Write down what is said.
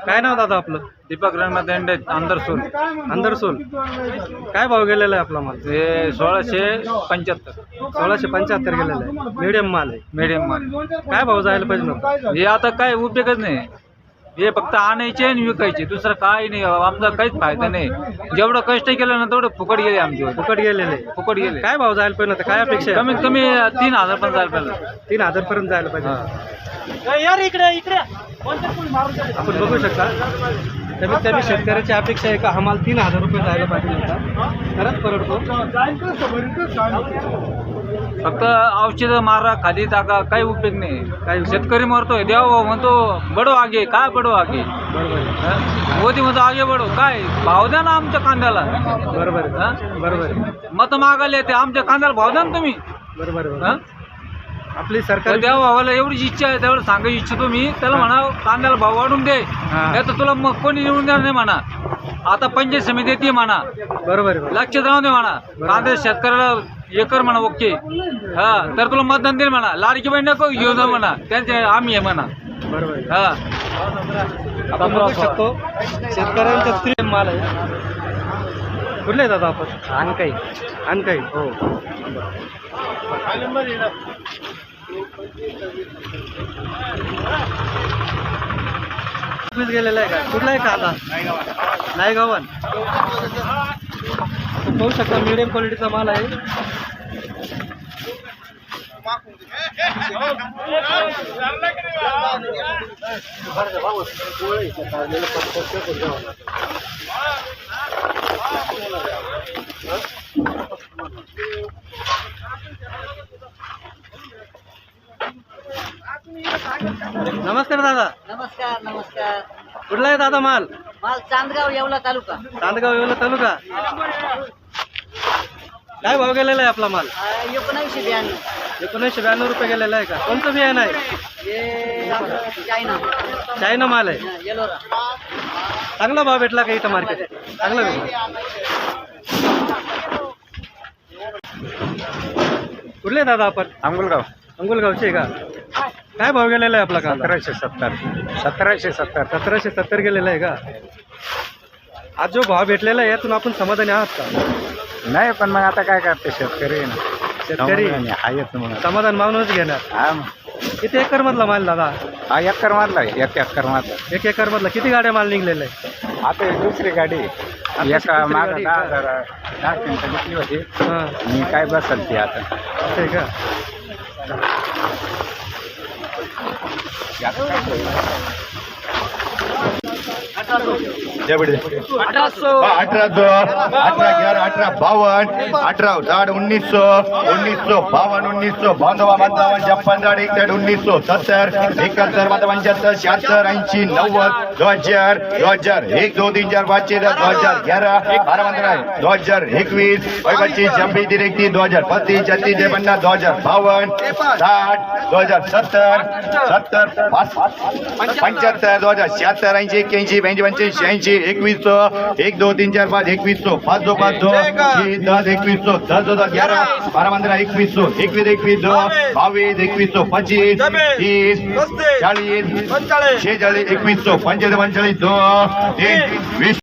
काय नाव दादा आपलं? दीपक रणनाथ देंडे अंदरसूल. अंदरसूल. काय भाव गेलेला आहे आपला माल? हे 1675. 1675 गेलेला आहे. मीडियम माल आहे. मीडियम माल. काय भाव जायला पाहिजे मग? हे आता काय उपयोगच नाही. हे फक्त आणायचे आणि विकायचे, दुसरं काही नाही. आमचा काहीच फायदा नाही. जेवढं कष्ट केलं ना तेवढं फुकट गेले आमचे. फुकट गेलेले. फुकट गेले. काय भाव जायला पाहिजे आता? काय अपेक्षा आहे? कमीत कमी 3000 पण जायला पाहिजे. 3000 पर्यंत जायला पाहिजे. आपण बघू शकता कमीत कमी शेतकऱ्याची अपेक्षा आहे का हा माल 3000 रुपये जायला पाहिजे होता. खरंच परवडतो. फक्त औषध मारा, खाली टाका, काही उपयोग नाही. काही शेतकरी मरतोय, देवा म्हणतो बडो आगे. काय बडो आगे? बरोबर मोदी म्हणतो आगे बडो. काय भाव द्या ना आमच्या कांद्याला. बरोबर बरोबर मत मागायला येते, आमच्या कांद्याला भाव द्या ना तुम्ही. बरोबर. आपली सरकार देवा भावाला एवढीच इच्छा आहे, तेवढं सांगायची इच्छितो मी. त्याला म्हणा कांद्याला भाव वाढून दे, नाही तर तुला मग कोणी निवडून देणार नाही म्हणा. आता पंचायत समिती येते म्हणा. बरोबर लक्षात राहू दे म्हणा. कांद्या शेतकऱ्याला एकर म्हणा ओके. हा तर तुला मतदान देईल म्हणा. लाडकी बहीण नको घेऊन जा म्हणा. त्यांचे आम्ही आहे म्हणा. बरोबर. हा आपण बघू शकतो शेतकऱ्यांचा स्त्री माल आहे. कुठले दादा आपण? आणकाई. हो. गेलेला आहे का? कुठला आहे का आता? नायगावन. पाहू शकता मीडियम क्वालिटीचा माल आहे. नमस्कार दादा. नमस्कार. कुठला आहे दादा माल? चांदगाव येवला तालुका. चांदगाव येवला तालुका. काय भाव गेलेला आहे आपला माल? 1992. 1992 रुपये गेलेला आहे का? कोणतं बियाणं आहे? चायना माल आहे. येलोरा. चांगला भाव भेटला का इथं मार्केट? चांगला भेटला. कुठले दादा आपण? अंगुलगावचे का? काय भाव गेलेला आहे आपला कांदा? 1770 गेलेला आहे का? आज जो भाव भेटलेला आहे यातून आपण समाधानी आहात का? नाही, पण मग आता काय करते शेतकरी शेतकरी समाधान मागूनच घेणार. किती एकर मधला माल दादा? हा एकर मारला. 1 एकर मारला. 1 एकर मधला किती गाड्या माल निघलेला आहे? आता दुसरी गाडी एका माग 10 क्विंटल घेतली होती. हां, मी काय बसल ती आता. असं आहे का? जबडे 18 18 11 18 52 18 झाड 1952 1952 55 61 1970 71 75 76 80 90 2000 2001 2 3 4 5 6 2011 12 15 2021 25 26 30 2035 36 53 2052 60 2070 70 75 2076 80 81 82 85 2100 1 2 3 4 5 2100 5 2 5 2 10 2100 10 2 11 12 15 2100 21 21 2 22 2100 25 30 40 46 2100 45 45 2 3 20